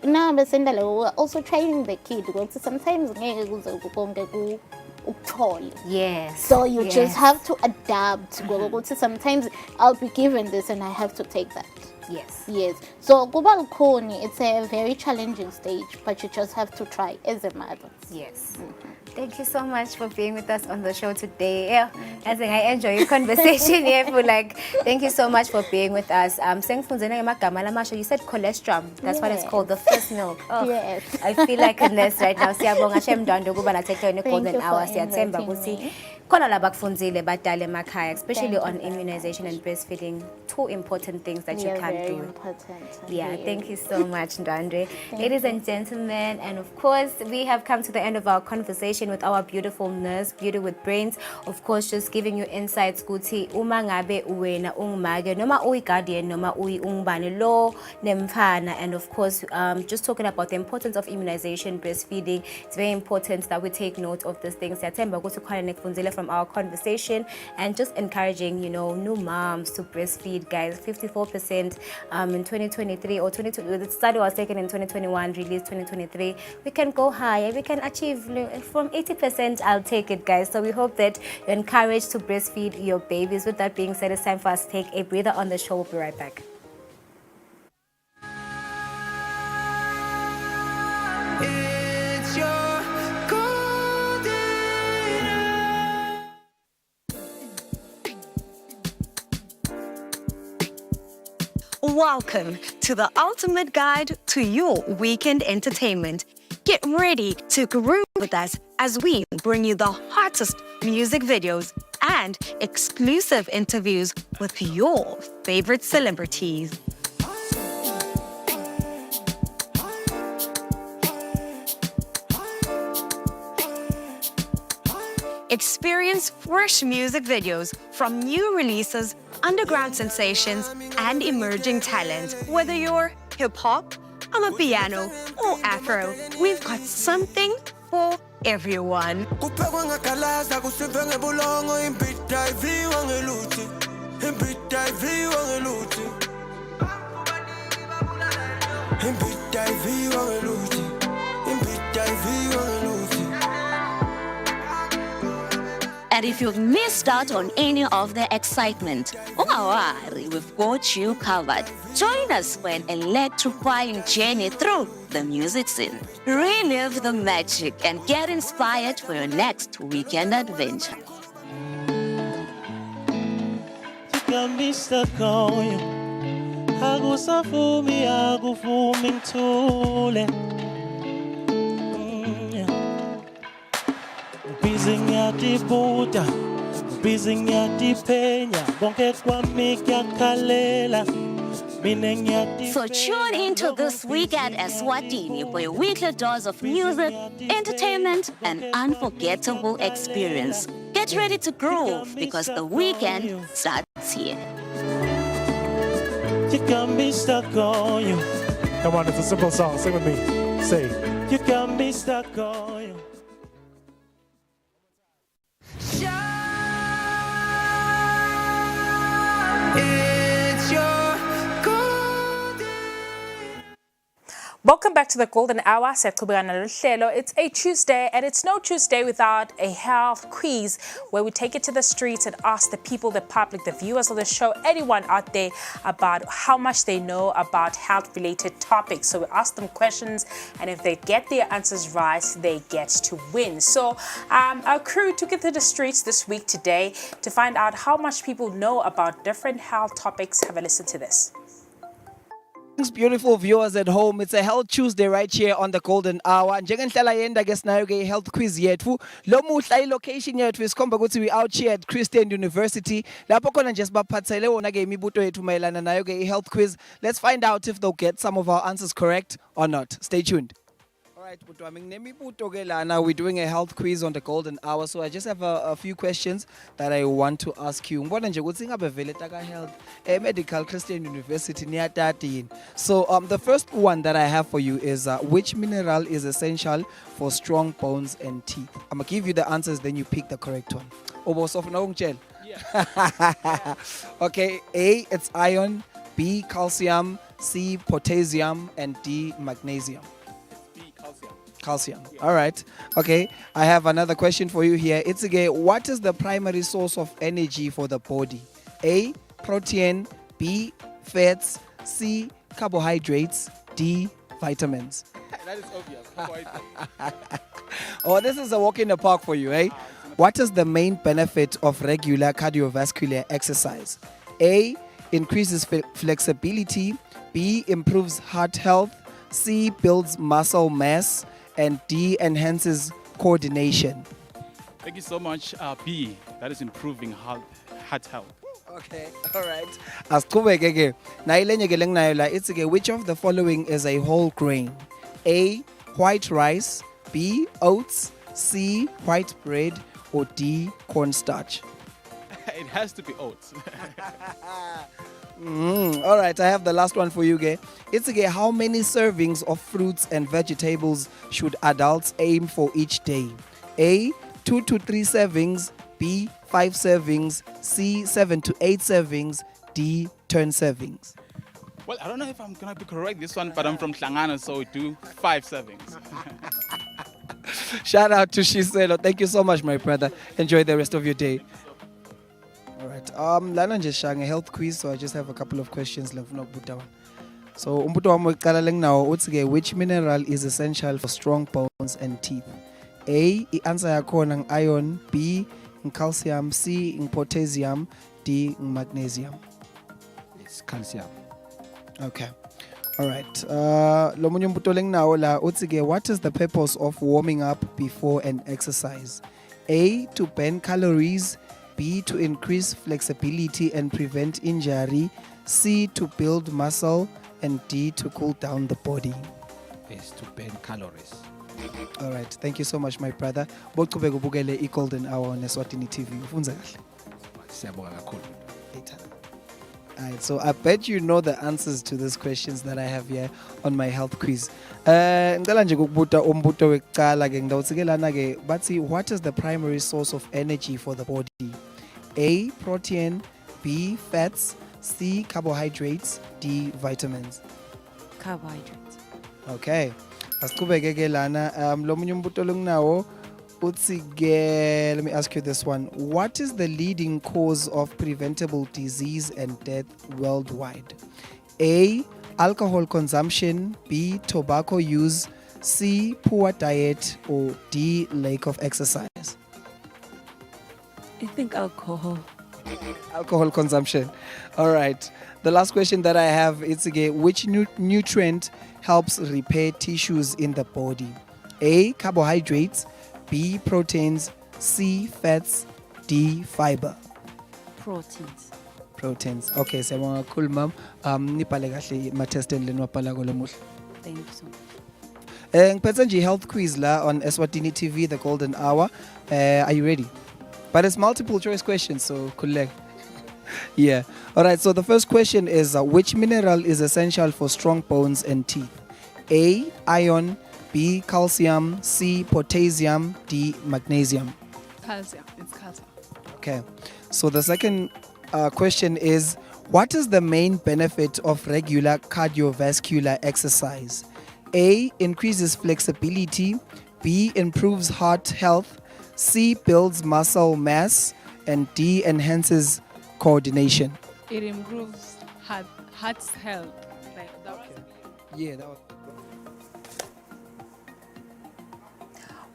now we're also training the kid ukuthi sometimes ngeke kuze konke ukuthole. Yes. So you just have to adapt ngokuthi sometimes I'll be given this and I have to take that. Yes. Yes. So kuba lukhuni, it's a very challenging stage, but you just have to try as a mother. Yes. Thank you so much for being with us on the show today. Yeah, I think I enjoy your conversation here. Thank you so much for being with us. You said colostrum. That's what it's called, the first milk. Oh, Yes. I feel like a nurse right now. Golden hour. Especially on immunization and breastfeeding. Two important things that you can't very do. Important. Yeah, thank you so much, Ndwandwe. Ladies and gentlemen, and of course, we have come to the end of our conversation with our beautiful nurse, Beauty with Brains. Of course, just giving you insights, Kuti, uma ngabe uwena ungumage, noma uyi guardian, noma uyi ungubani lo, nemfana, and of course, just talking about the importance of immunization, breastfeeding. It's very important that we take note of these things. From our conversation, and just encouraging, new moms to breastfeed, guys. 54% in 2023 or 2022. The study was taken in 2021, released 2023. We can go higher. We can achieve from 80%. I'll take it, guys. So we hope that you're encouraged to breastfeed your babies. With that being said, it's time for us to take a breather on the show. We'll be right back. Welcome to the ultimate guide to your weekend entertainment. Get ready to groove with us as we bring you the hottest music videos and exclusive interviews with your favorite celebrities. Experience fresh music videos from new releases, underground sensations, and emerging talent. Whether you're hip-hop, amapiano, or afro, we've got something for everyone. And if you've missed out on any of the excitement, don't worry, we've got you covered. Join us for an electrifying journey through the music scene. Relive the magic and get inspired for your next weekend adventure. Busy ngiyatibuta, busy ngiyatipenya, bonke kwami kuyakhalela. So tune into This Week at Eswatini for your weekly dose of music, entertainment, and unforgettable experience. Get ready to groove because the weekend starts here. You got me stuck on you. Come on, it's a simple song. Sing with me. Say, you got me stuck on you. Welcome back to the Golden Hour. It's a Tuesday, and it's no Tuesday without a health quiz where we take it to the streets and ask the people, the public, the viewers of the show, anyone out there about how much they know about health-related topics. So we ask them questions, and if they get their answers right, they get to win. So our crew took it to the streets this week today to find out how much people know about different health topics. Have a listen to this. Beautiful viewers at home, it's a Health Tuesday right here on the Golden Hour. Njengendlela yenda ke sinayo ke health quiz yethu. Lo muhla ilocation yethu isikhomba ukuthi we out here at Christian University. Lapho khona nje sibaphathele wona ke imibuto yethu mayelana nayo ke health quiz. Let's find out if they'll get some of our answers correct or not. Stay tuned. Alright, we're doing a health quiz on the Golden Hour, so I just have a few questions that I want to ask you. Ngibona nje ukuthi ngabe vele taka health medical Christian University niyatati yini. So the first one that I have for you is which mineral is essential for strong bones and teeth? I'm gonna give you the answers, then you pick the correct one. Obo sofuna ungitshela? Yeah. Okay, A, it's iron, B, calcium, C, potassium, and D, magnesium. Calcium. Yeah. All right. Okay. I have another question for you here. It's again, what is the primary source of energy for the body? A, protein, B, fats, C, carbohydrates, D, vitamins. That is obvious. Carbohydrates. Oh, this is a walk in the park for you, eh? What is the main benefit of regular cardiovascular exercise? A, increases flexibility, B, improves heart health, C, builds muscle mass, and D, enhances coordination. Thank you so much. B, that is improving heart health. Okay, all right. Asiqhubeke ke. It's again, which of the following is a whole grain? A, white rice, B, oats, C, white bread, or D, cornstarch? It has to be oats. All right, I have the last one for you, gay. It's again, how many servings of fruits and vegetables should adults aim for each day? A, 2 to 3 servings, B, 5 servings, C, 7 to 8 servings, D, 10 servings. Well, I don't know if I'm going to be correct this one, but I'm from Tlangana, so we do 5 servings. Shout out to Shiselo. Thank you so much, my brother. Enjoy the rest of your day. All right. Lana nje shanga health quiz, so I just have a couple of questions left no buta one. So umbuto wami uqala leng nawo uthi which mineral is essential for strong bones and teeth? A, i-answer yakhona iron, B, calcium, C, potassium, D, magnesium. It's calcium. Okay. All right. Lo munye umbuto leng nawo la uthi what is the purpose of warming up before an exercise? A, to burn calories, B, to increase flexibility and prevent injury, C, to build muscle, and D, to cool down the body. It's to burn calories. All right, thank you so much, my brother. Boqhubeka ubukele iGolden Hour on Eswatini TV. Ufunza kahle. Siyabonga kakhulu. All right, so I bet you know the answers to these questions that I have here on my health quiz. Ngicela nje ukubuta umbuto wekuqala ke ngidawuthi ke lana ke bathi what is the primary source of energy for the body? A, protein, B, fats, C, carbohydrates, D, vitamins. Carbohydrates. Okay. Asiqhubeke ke lana lo munye umbuto longinawo uthi ke, let me ask you this one. What is the leading cause of preventable disease and death worldwide? A, alcohol consumption, B, tobacco use, C, poor diet, or D, lack of exercise? I think alcohol. Alcohol consumption. All right. The last question that I have is again, which nutrient helps repair tissues in the body? A, carbohydrates, B, proteins, C, fats, D, fiber. Proteins. Proteins. Okay, siyabonga kakhulu ma'am. Nibhale kahle ma-testeni leni wabhala kulo muhla. Thank you so much. Ngiphethe nje health quiz la on Eswatini TV, the Golden Hour. Are you ready? But it's multiple choice questions, so khululeka. Yeah. All right, so the first question is which mineral is essential for strong bones and teeth? A, iron, B, calcium, C, potassium, D, magnesium. Calcium. It's calcium. Okay. So the second question is what is the main benefit of regular cardiovascular exercise? A, increases flexibility, B, improves heart health, C, builds muscle mass, and D, enhances coordination. It improves heart's health. Like that. Yeah, that was.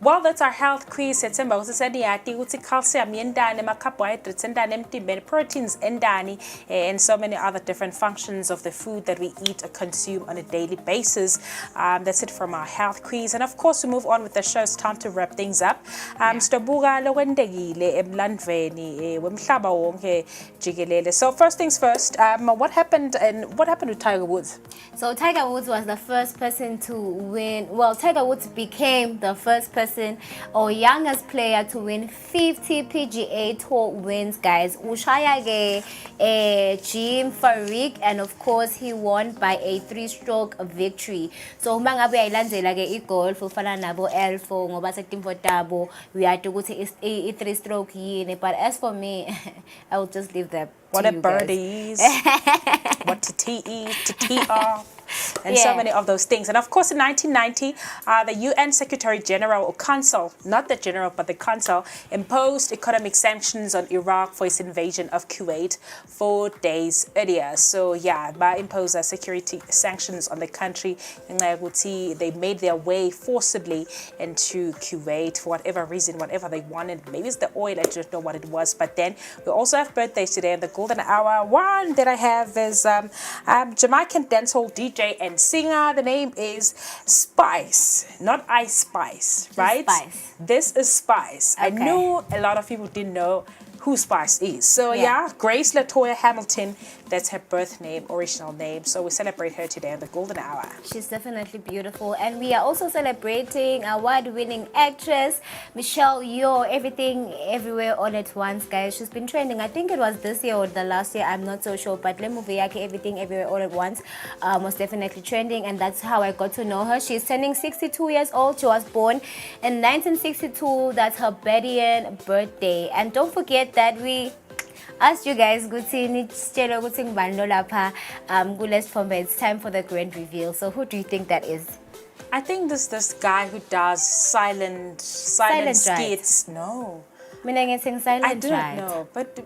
Well, that's our health quiz. Setsemba usisani yati ukuthi calcium yendani, carbohydrates endani emtimbeni, proteins endani, and so many other different functions of the food that we eat or consume on a daily basis. That's it from our health quiz. And of course, we move on with the show. It's time to wrap things up. Stobuka lokwendekile emlandweni wemhlaba wonke jikelele. So first things first, what happened with Tiger Woods? So Tiger Woods was the first person to win. Well, Tiger Woods became the first person or youngest player to win 50 PGA Tour wins, guys. Ushaya Jim Furyk, and of course he won by a 3-stroke victory. So mangabe ayilandzela ke igolf ufana nabo Elfo ngoba setimfo tabo uyathi ukuthi i 3-stroke yini, but as for me I will just leave that what to a you birdies, what to tee, to tee off, and so Yeah. many of those things. And of course, in 1990, the UN Secretary General or Council, not the General, but the Council, imposed economic sanctions on Iraq for its invasion of Kuwait 4 days earlier. So yeah, imposed security sanctions on the country. They made their way forcibly into Kuwait for whatever reason, whatever they wanted. Maybe it's the oil, I don't know what it was. But then we also have birthdays today in the golden hour. One that I have is Jamaican dancehall DJ and singer. The name is Spice, not Ice Spice, right? Spice. This is Spice. I Okay. knew a lot of people didn't know who Spice is. So yeah, Grace Latoya Hamilton, that's her birth name, original name. So we celebrate her today in the golden hour. She's definitely beautiful. And we are also celebrating award-winning actress Michelle Yeoh. Everything, Everywhere, All at Once, guys. She's been trending. I think it was this year or the last year. I'm not so sure. But le movie yake, Everything, Everywhere, All at Once was definitely trending. And that's how I got to know her. She's turning 62 years old. She was born in 1962. That's her birthday. And don't forget that we asked you guys it's time for the grand reveal. So who do you think that is? I think this guy who does silent skits. No. Silent I don't know, but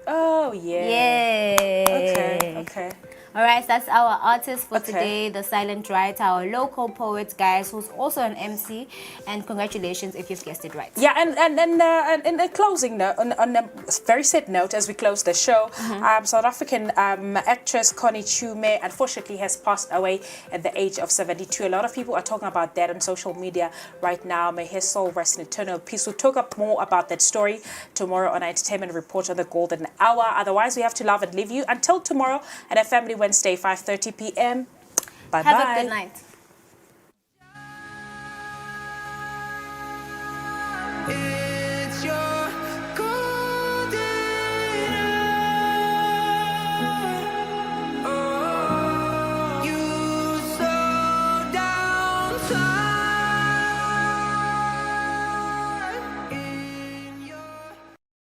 oh yeah. Yay. Okay. All right, that's our artist for today, the Silent Writer, our local poet, guys, who's also an MC. And congratulations if you've guessed it right. Yeah, and in a closing note, on a very sad note, as we close the show, South African actress Connie Chiume unfortunately has passed away at the age of 72. A lot of people are talking about that on social media right now. May her soul rest in eternal peace. We'll talk up more about that story tomorrow on our Entertainment Report on the Golden Hour. Otherwise, we have to love and leave you until tomorrow at a Family Wednesday, 5:30 p.m. Bye-bye. Have a good night. It's your golden hour. Oh, you slow down time in your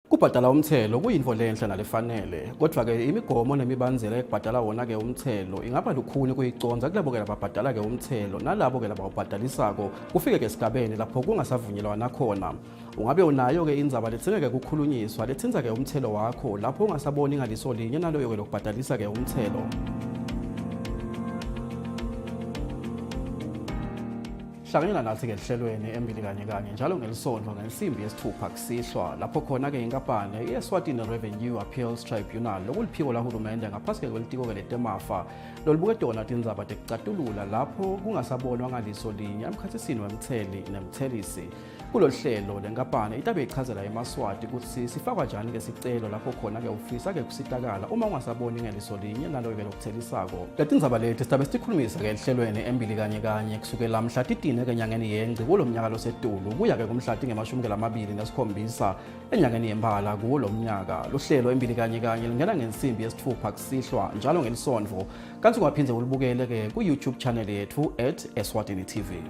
Kubhadala umthelo kuyinto lenhle nalefanele, kodwa ke imigomo nemibanzela ekubhadala wona ke umthelo ingaba lukhuni kuyiconza kulabo ke lababhadala ke umthelo nalabo ke labawubhadalisako kufike ke esigabeni lapho kungasavunyelwana khona. Ungabe unayo ke indzaba letsingeke kukhulunyiswa lethinza ke umthelo wakho lapho ungasaboni ngaliso linye naloyo ke lokubhadalisa ke umthelo. Hlanganyela nathi ke lihlelweni embili kanye njalo ngelisonto ngensimbi yesithupha kusihlwa lapho khona ke inkampani iEswatini Revenue Appeals Tribunal lokuliphiko lahulumende ngaphasi kwelitiko ke letemafa lolubuke dona tindzaba tekucatulula lapho kungasabonwa ngaliso linye emkhathisini wemtheli nemthelisi. Kulolu hlelo lenkampani itabe ichazela eMaswati ukuthi sifakwa njani ke sicelo lapho khona ke ufisa ke kusitakala uma ungasaboni ngeliso linye naloyo ke lokuthelisako. Letindzaba leti sitabe sikhulumisa ke lihlelweni embili kanye kusukela mhla 13 ke enyangeni yengci kulo mnyaka losetulu kuya ke kumhla nge-27 enyangeni yembala kulo mnyaka. Lohlelo embili kanye lingena ngensimbi yesithupha kusihlwa njalo ngelisonto kanti ungaphindze ulibukele ke ku YouTube channel yethu @Eswatini TV.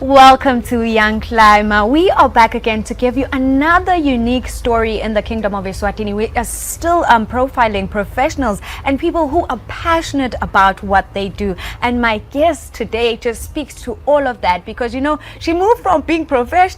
Welcome to Young Climber. We are back again to give you another unique story in the Kingdom of Eswatini. We are still profiling professionals and people who are passionate about what they do. And my guest today just speaks to all of that because, you know, she moved from being professional